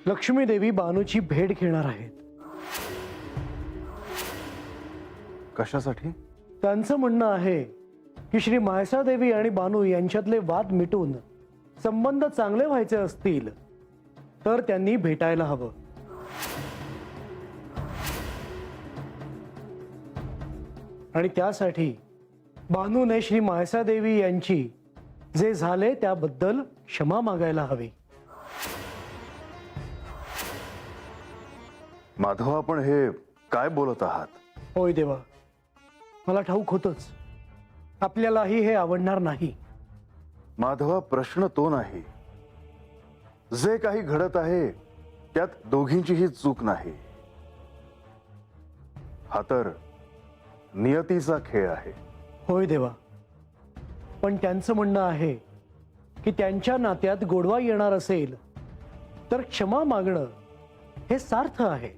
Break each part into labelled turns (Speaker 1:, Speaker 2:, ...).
Speaker 1: लक्ष्मी देवी बानूची भेट घेणार आहेत।
Speaker 2: कशासाठी?
Speaker 1: त्यांचं म्हणणं आहे की श्री म्हाळसा देवी आणि बानू यांच्यातले वाद मिटून संबंध चांगले व्हायचे असतील तर त्यांनी भेटायला हवं। आणि त्यासाठी बानूने श्री म्हाळसा देवी यांची जे झाले त्याबद्दल क्षमा मागायला हवी।
Speaker 2: माधव, आपण हे काय बोलत आहात?
Speaker 1: होय देवा, मला ठाऊक होतंच आपल्यालाही हे आवडणार नाही।
Speaker 2: माधवा, प्रश्न तो नाही। जे काही घडत आहे त्यात दोघींचीही चूक नाही। हा तर नियतीचा खेळ आहे।
Speaker 1: होय देवा, पण त्यांचं म्हणणं आहे की त्यांच्या नात्यात गोडवा येणार असेल तर क्षमा मागणं हे सार्थ आहे।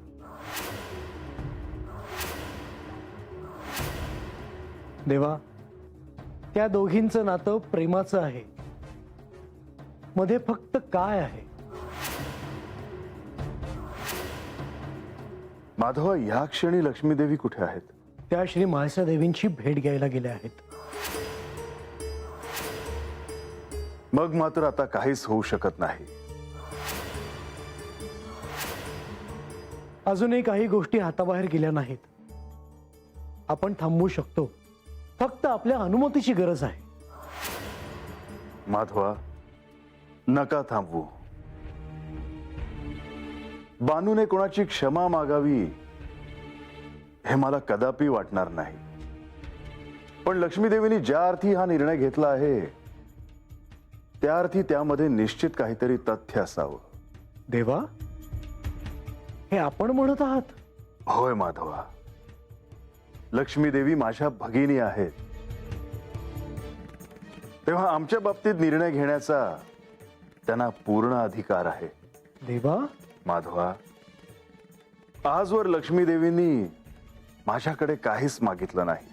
Speaker 1: देवा, त्या दोघींचं नातं प्रेमाचं आहे, मध्ये फक्त काय आहे?
Speaker 2: माधवा, या क्षणी लक्ष्मी देवी कुठे आहेत?
Speaker 1: त्या श्री म्हाळसा देवींची भेट घ्यायला गेल्या आहेत।
Speaker 2: मग मात्र आता काहीच होऊ शकत नाही।
Speaker 1: अजूनही काही गोष्टी हाताबाहेर गेल्या नाहीत। आपण थांबवू शकतो, फक्त आपल्या अनुमतीची गरज आहे।
Speaker 2: माधवा, नका थांबवू। बानूने कोणाची क्षमा मागावी हे मला कदापि वाटणार नाही। पण लक्ष्मी देवीने ज्या अर्थी हा निर्णय घेतला आहे त्या अर्थी त्यामध्ये निश्चित काहीतरी तथ्य असावं।
Speaker 1: देवा, हे आपण म्हणत आहात?
Speaker 2: होय माधवा, लक्ष्मी देवी माझ्या भगिनी आहेत, तेव्हा आमच्या बाबतीत निर्णय घेण्याचा त्यांना पूर्ण अधिकार आहे।
Speaker 1: देवा,
Speaker 2: माधवा, आजवर लक्ष्मी देवींनी माझ्याकडे काहीच मागितलं नाही,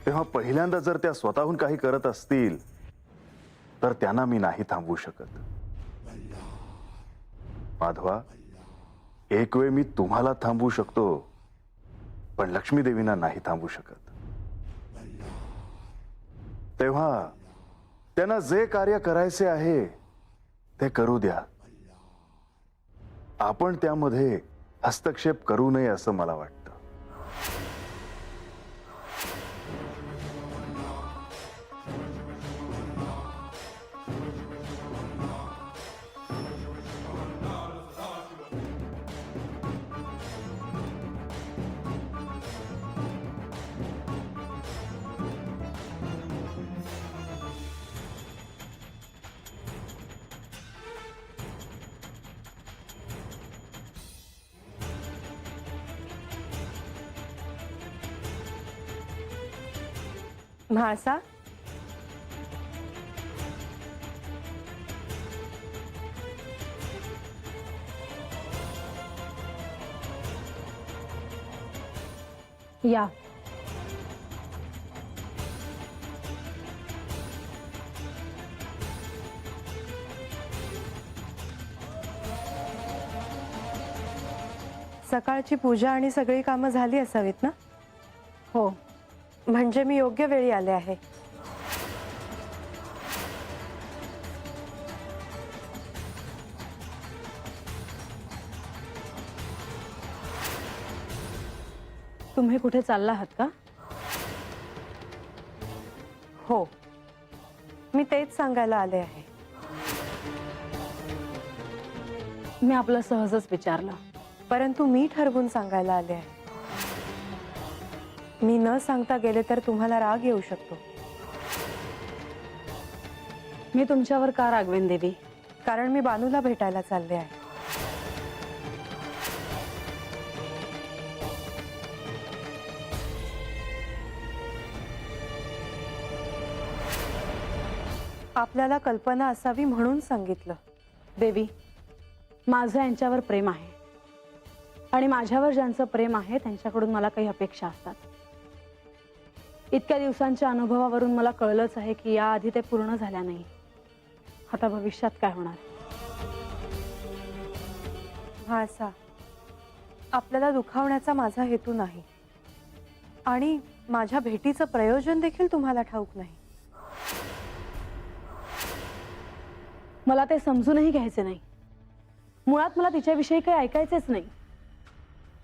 Speaker 2: तेव्हा पहिल्यांदा जर त्या स्वतःहून काही करत असतील तर त्यांना मी नाही थांबवू शकत। माधवा, एक वेळ मी तुम्हाला थांबवू शकतो, पण लक्ष्मी देवींना नाही थांबवू शकत। तेव्हा त्यांना जे कार्य करायचे आहे ते करू द्या। आपण त्यामध्ये हस्तक्षेप करू नये असं मला वाटतं।
Speaker 3: म्हाळसा, या। सकाळची पूजा आणि सगळी कामं झाली असावीत ना? हो, म्हणजे मी योग्य वेळी आले आहे।
Speaker 4: तुम्ही कुठे चालला आहात का?
Speaker 3: हो, मी तेच सांगायला आले आहे।
Speaker 4: मी आपलं सहजच विचारलं,
Speaker 3: परंतु मी ठरवून सांगायला आले आहे। मी न सांगता गेले तर तुम्हाला राग येऊ शकतो।
Speaker 4: मी तुमच्यावर का रागवेन देवी?
Speaker 3: कारण मी बानूला भेटायला चालले आहे। आपल्याला कल्पना असावी म्हणून सांगितलं।
Speaker 4: देवी, माझं यांच्यावर प्रेम आहे आणि माझ्यावर ज्यांचं प्रेम आहे त्यांच्याकडून मला काही अपेक्षा असतात। इतक्या दिवसांच्या अनुभवावरून मला कळलंच आहे की याआधी ते पूर्ण झाल्या नाही। आता भविष्यात काय होणार?
Speaker 3: म्हाळसा, आपल्याला दुखावण्याचा माझा हेतू नाही आणि माझ्या भेटीचं प्रयोजन देखील तुम्हाला ठाऊक नाही.
Speaker 4: मला ते समजूनही घ्यायचे नाही. मुळात मला तिच्याविषयी काही ऐकायचेच नाही,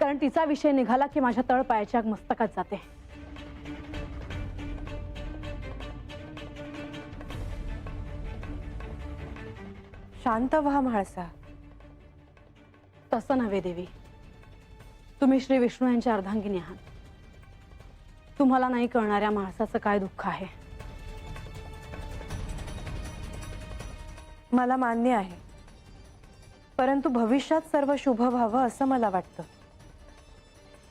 Speaker 4: कारण तिचा विषय निघाला की माझ्या तळपायाच्या मस्तकात जाते.
Speaker 3: शांत व्हा म्हाळसा.
Speaker 4: तसं नव्हे देवी, तुम्ही श्री विष्णू यांच्या अर्धांगिनी आहात. तुम्हाला नाही कळणाऱ्या माणसाचं काय दुःख आहे.
Speaker 3: मला मान्य आहे, परंतु भविष्यात सर्व शुभ व्हावं असं मला वाटतं.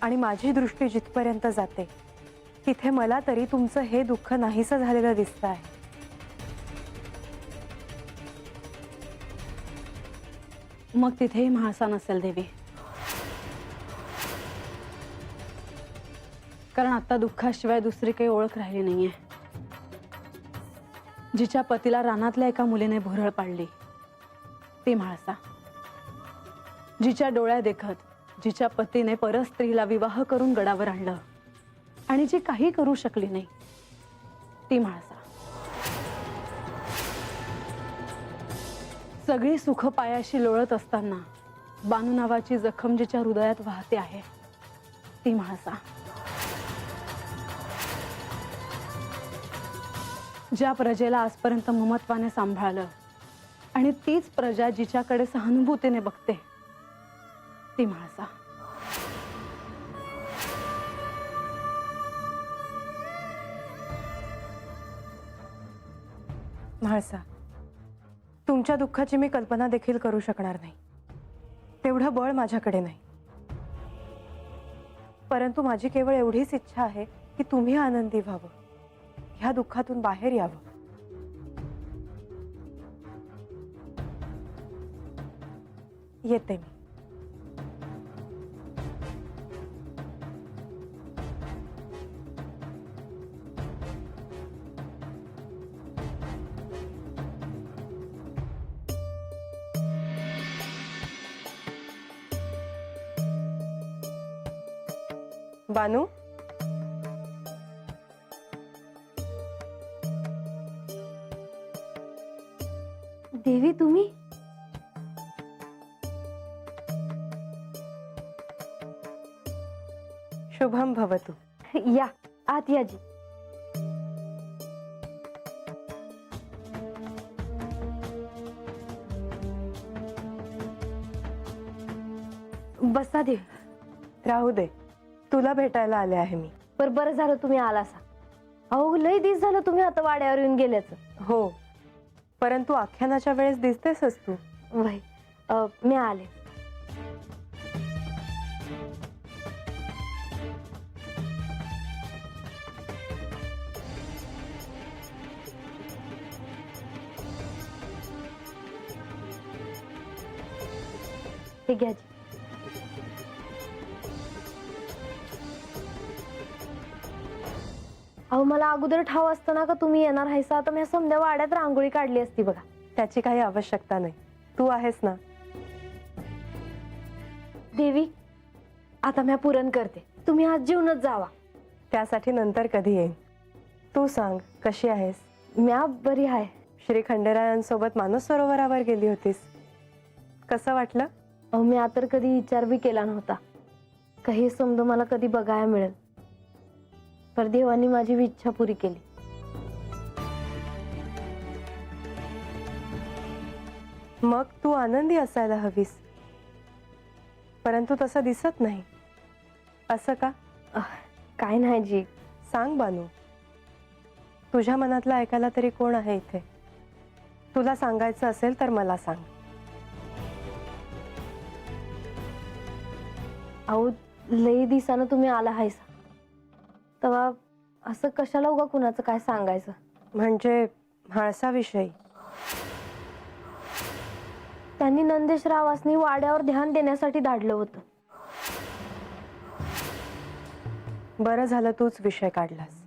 Speaker 3: आणि माझी दृष्टी जिथपर्यंत जाते तिथे मला तरी तुमचं हे दुःख नाहीसं झालेलं दिसतं आहे.
Speaker 4: मग तिथेही म्हाळसा नसेल देवी, कारण आता दुःखाशिवाय दुसरी काही ओळख राहिली नाहीये. जिच्या पतीला रानातल्या एका मुलीने भुरळ पाडली ती म्हाळसा, जिच्या डोळ्या देखत जिच्या पतीने परस्त्रीला विवाह करून गडावर आणलं आणि जी काही करू शकली नाही ती म्हाळसा. सगळी सुख पायाशी लोळत असताना बानू नावाची जखम जिच्या हृदयात वाहते आहे ती म्हाळसा. ज्या प्रजेला आजपर्यंत ममत्वाने सांभाळलं आणि तीच प्रजा जिच्याकडे सहानुभूतीने बघते ती म्हाळसा.
Speaker 3: म्हाळसा, तुमच्या दुःखाची मी कल्पना देखील करू शकणार नाही. तेवढं बळ माझ्याकडे नाही. परंतु माझी केवळ एवढीच इच्छा आहे की तुम्ही आनंदी व्हावं, ह्या दुःखातून बाहेर यावं. येते मी. बानू,
Speaker 5: देवी तुम्ही?
Speaker 3: शुभम भवतु.
Speaker 5: या आत या जी. बसा देवी.
Speaker 3: राहू दे, तुला भेटायला आले आहे मी.
Speaker 5: बरं झालं तुम्ही आलासा. अहो लय दिस झालं तुम्ही आता वाड्यावर येऊन गेल्याचं.
Speaker 3: हो, परंतु आख्यानाच्या वेळेस दिसतेसच तू.
Speaker 5: वय मी आले. हे घ्या जी. अहो मला अगोदर ठाव असतं ना का तुम्ही येणार आहेसा, तर मी समध्या वाड्यात रांगोळी काढली असती बघा.
Speaker 3: त्याची काही आवश्यकता नाही, तू आहेस ना.
Speaker 5: देवी आता मी पुरण करते, तुम्ही आज जेवणच जावा.
Speaker 3: त्यासाठी नंतर कधी येईन. तू सांग, कशी आहेस?
Speaker 5: म्या बरी आहे.
Speaker 3: श्री खंडेरायांसोबत मानस सरोवरावर गेली होतीस, कसं वाटलं?
Speaker 5: अहो मी तर कधी विचार बी केला नव्हता काही समजा मला कधी बघायला मिळेल, पर देवानी माझी इच्छा पुरी केली.
Speaker 3: मग तू आनंदी असायला हवीस, परंतु तसं दिसत नाही. असं का?
Speaker 5: काय नाही जी.
Speaker 3: सांग बानू, तुझ्या मनातलं ऐकायला तरी कोण आहे इथे? तुला सांगायचं असेल तर मला सांग.
Speaker 5: अहो लई दिवसानं तुम्ही आला हायसा, तेव्हा असं कशाला उगा कुणाचं काय सांगायचं.
Speaker 3: म्हणजे म्हाळसाविषयी?
Speaker 5: त्यांनी नंदेश रावासनी वाड्यावर ध्यान देण्यासाठी धाडलं होतं.
Speaker 3: बरं झालं तूच विषय काढलास.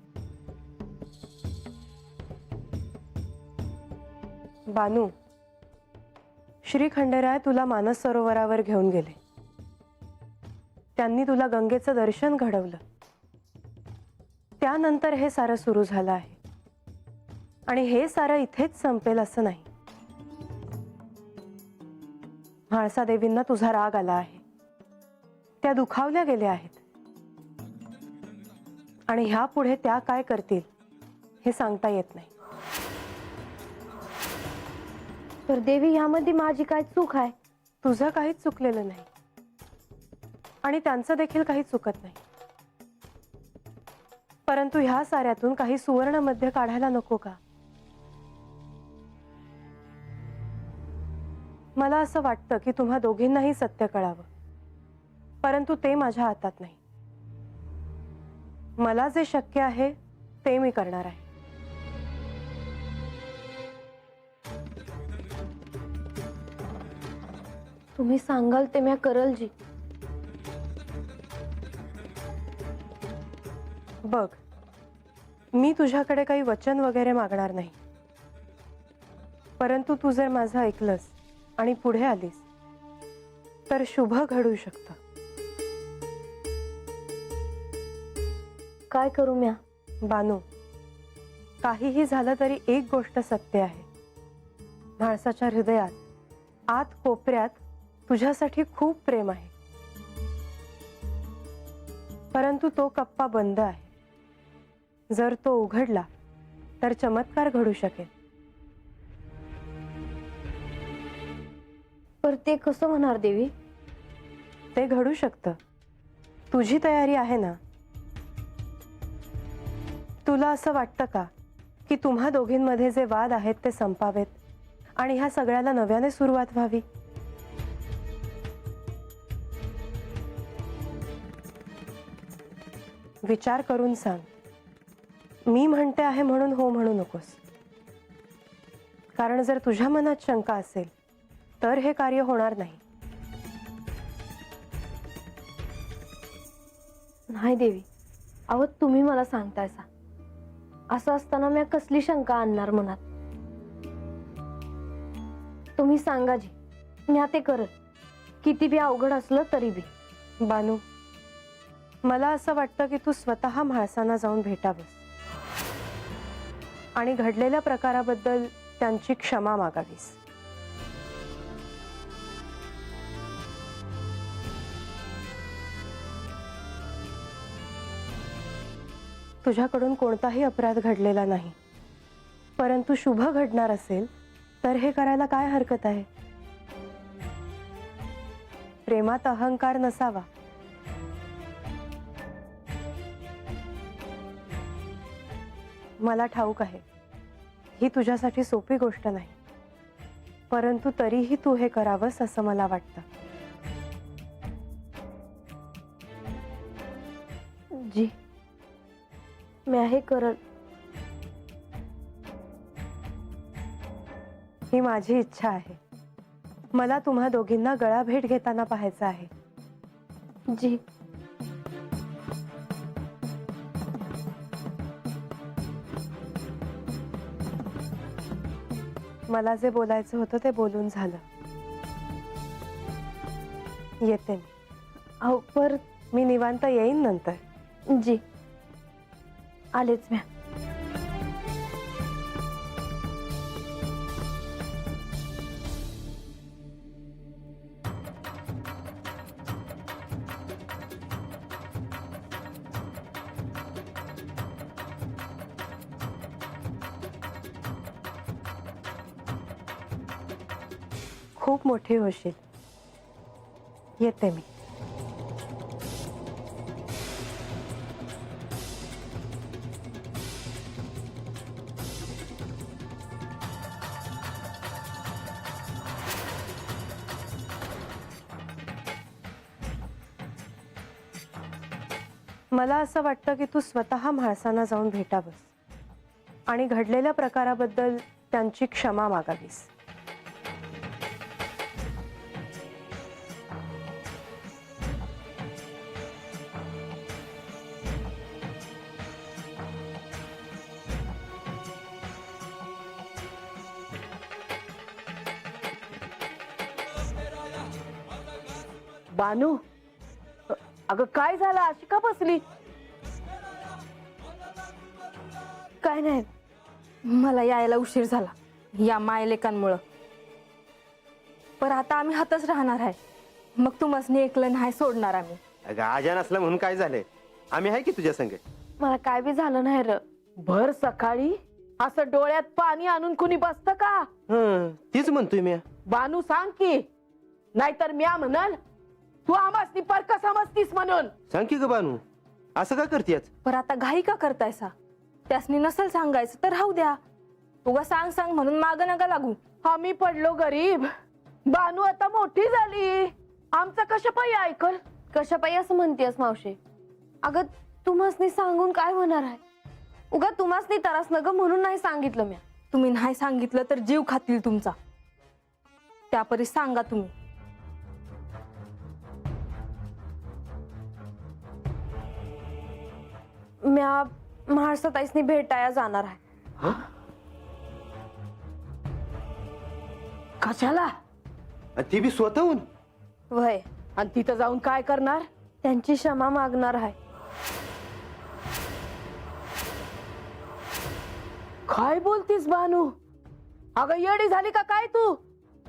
Speaker 3: बानू, श्री खंडेराय तुला मानस सरोवरावर घेऊन गेले. त्यांनी तुला गंगेचं दर्शन घडवलं. त्यानंतर हे सारं सुरू झालं आहे. आणि हे सारं इथेच संपेल असं नाही. म्हाळसा देवींना तुझा राग आला आहे. त्या दुखावल्या गेल्या आहेत. आणि ह्यापुढे त्या काय करतील हे सांगता येत नाही.
Speaker 5: तर देवी, यामध्ये माझी काय चूक आहे?
Speaker 3: तुझं काहीच चुकलेलं नाही आणि त्यांचं देखील काही चुकत नाही. परंतु ह्या साऱ्यातून काही सुवर्ण मध्य काढायला नको का? मला असं वाटतं की तुम्हा दोघींनाही सत्य कळावं, परंतु ते माझ्या हातात नाही. मला जे शक्य आहे ते मी करणार आहे.
Speaker 5: तुम्ही सांगाल ते मी करल जी.
Speaker 3: बघ, मी तुझ्याकडे काही वचन वगैरे मागणार नाही. परंतु तू जर माझं ऐकलंस आणि पुढे आलीस तर शुभ घडू शकतं.
Speaker 5: काय करू म्या?
Speaker 3: बानू, काहीही झालं तरी एक गोष्ट सत्य आहे. म्हाळसाच्या हृदयात आत कोपऱ्यात तुझ्यासाठी खूप प्रेम आहे. परंतु तो कप्पा बंद आहे. जर तो उघडला तर चमत्कार घडू शकेल.
Speaker 5: पर ते कसं होणार देवी?
Speaker 3: ते घडू शकतं. तुझी तयारी आहे ना? तुला असं वाटतं का की तुम्हा दोघींमध्ये जे वाद आहेत ते संपावेत आणि ह्या सगळ्याला नव्याने सुरुवात व्हावी? विचार करून सांग. मी म्हणते आहे म्हणून हो म्हणू नकोस. कारण जर तुझ्या मनात शंका असेल तर हे कार्य होणार नाही.
Speaker 5: नाही देवी, अहो तुम्ही मला सांगतायसा. असं असताना मी कसली शंका आणणार मनात? तुम्ही सांगा जी, मी ते करल. किती बी अवघड असलं तरी बी.
Speaker 3: बानू, मला असं वाटतं की तू स्वतः म्हाळसांना जाऊन भेटावंस आणि घडलेल्या प्रकाराबद्दल त्यांची क्षमा मागावीस. तुझ्याकडून कोणताही अपराध घडलेला नाही, परंतु शुभ घडणार असेल तर हे करायला काय हरकत आहे? प्रेमात अहंकार नसावा. मला ठाऊक आहे ही तुझ्यासाठी सोपी गोष्ट नाही, परंतु तरीही तू हे करावंस असं मला वाटतं.
Speaker 5: जी, मी हे करल.
Speaker 3: ही माझी इच्छा आहे. मला तुम्हा दोघींना गळा भेट घेताना पाहायचं आहे.
Speaker 5: जी.
Speaker 3: मला जे बोलायचं होतं ते बोलून झालं. येते मी.
Speaker 5: अहो पर
Speaker 3: मी निवांत येईन नंतर.
Speaker 5: जी, आलेच म्या.
Speaker 3: खूप मोठी होशील. येते मी. मला असं वाटतं की तू स्वतः म्हाळसांना जाऊन भेटावंस आणि घडलेल्या प्रकाराबद्दल त्यांची क्षमा मागावीस.
Speaker 6: बानू, अगं काय झालं, अशी का बसली?
Speaker 3: काय नाही, मला यायला उशीर झाला या मायलेकांमुळं. पर आता आम्ही हातच राहणार आहे. मग तू मसनी एकलं नाही सोडणार आम्ही.
Speaker 7: अगं आजा नसला म्हणून काय झालंय, आम्ही आहे की तुझ्या संगे.
Speaker 5: मला काय बी झालं नाही र.
Speaker 6: भर सकाळी असं डोळ्यात पाणी आणून कुणी बसतं का?
Speaker 7: तीच म्हणतोय मी.
Speaker 6: बानू सांग की, नाहीतर म्या म्हणाल तू आमासनी परक समजतीस म्हणून.
Speaker 7: सांग की ग बानू, असं का करतेस?
Speaker 3: पर आता घाई का करतायसा? त्यासनी नसल सांगायचं तर राहू द्या. उगा सांग सांग म्हणून माग नका लागू.
Speaker 6: आम्ही पडलो गरीब, बानू आता मोठी झाली, आमचं कशा पायी ऐकल?
Speaker 5: कशा पायी असं म्हणतेस मावशे? अगं तुम्हासनी सांगून काय होणार आहे? उगा तुम्हासनी त्रास नग म्हणून नाही सांगितलं म्या.
Speaker 3: तुम्ही नाही सांगितलं तर जीव खातील तुमचा. त्यापरी सांगा तुम्ही.
Speaker 5: म्या महासताईसनी भेटाया जाणार आहे.
Speaker 6: कशाला?
Speaker 7: आणि ती बी स्वतःहून?
Speaker 5: वय,
Speaker 6: आणि तिथं जाऊन काय करणार?
Speaker 5: त्यांची क्षमा मागणार आहे.
Speaker 6: काय बोलतीस बानू? अगं येडी झाली का काय तू?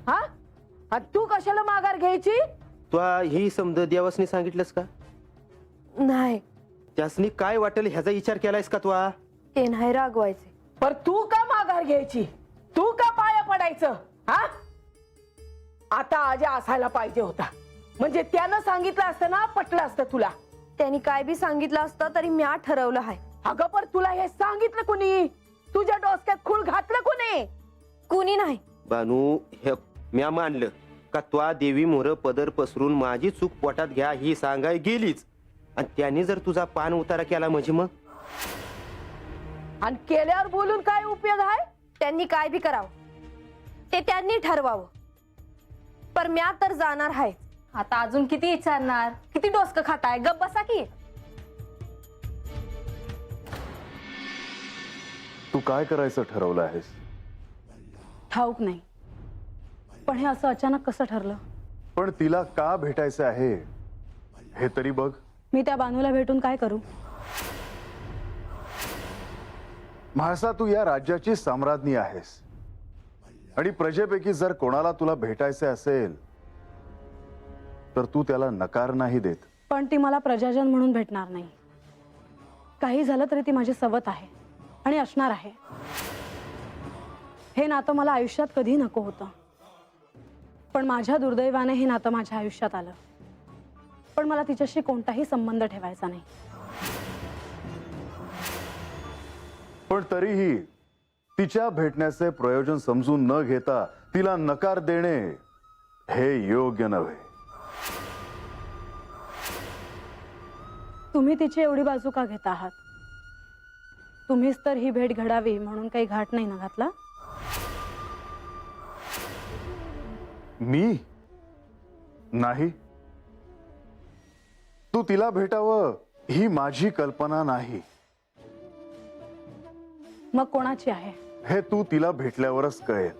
Speaker 6: हा, आणि तू कशाला माघार घ्यायची?
Speaker 7: तू ही समज देवासनी सांगितलंस का?
Speaker 5: नाही,
Speaker 7: त्यासनी काय वाटेल ह्याचा विचार केलायस का तू?
Speaker 5: ते नाही रागवायचे.
Speaker 6: पर तू का माघार घ्यायची? तू का पाया पडायचं? हा, आता आजा असायला पाहिजे होता, म्हणजे त्यानं सांगितलं असतं ना, पटलं असतं तुला.
Speaker 5: त्यांनी काय बी सांगितलं असतं तरी म्या ठरवलं आहे.
Speaker 6: अगं पण तुला हे सांगितलं कुणी? तुझ्या डोसक्यात खूळ घातलं कुणी?
Speaker 5: कुणी नाही.
Speaker 7: बानू, हे म्या मानलं का तू देवी मोर पदर पसरून माझी चूक पोटात घ्या ही सांगाय गेलीच, आणि त्याने जर तुझा पान उतारा केला म्हणजे मग?
Speaker 6: आणि केल्यावर बोलून काय उपयोग आहे?
Speaker 5: त्यांनी काय बी करावं ते त्यांनी ठरवावं, पर म्या तर जाणार आहे.
Speaker 3: आता अजून किती विचारणार? किती डोसकं खाताय? गप बसा की.
Speaker 2: तू काय करायचं ठरवलं आहेस?
Speaker 4: ठाऊक नाही, पण हे असं अचानक कसं ठरलं?
Speaker 2: पण तिला का भेटायचं आहे हे तरी बघ.
Speaker 4: मी त्या बानूला भेटून काय करू?
Speaker 2: म्हाळसा, तू या राज्याची सम्राज्ञी आहेस, आणि प्रजेपैकी जर कोणाला तुला भेटायचे असेल तर तू त्याला नकार नाही देत.
Speaker 4: पण ती मला प्रजाजन म्हणून भेटणार नाही. काही झालं तरी ती माझी सवत आहे आणि असणार आहे. हे नातं मला आयुष्यात कधी नको होतं, पण माझ्या दुर्दैवाने हे नातं माझ्या आयुष्यात आलं. पण मला तिच्याशी कोणताही संबंध ठेवायचा नाही.
Speaker 2: पण तरीही तिच्या भेटण्याचे प्रयोजन समजून न घेता तिला नकार देणे हे योग्य नव्हे.
Speaker 4: तुम्ही तिची एवढी बाजू का घेता आहात? तुम्हीच तर ही भेट घडावी म्हणून काही घाट नाही ना घातला?
Speaker 2: मी नाही. तू तिला भेटावं ही माझी कल्पना नाही.
Speaker 4: मग कोणाची आहे?
Speaker 2: हे तू तिला भेटल्यावरच कळेल.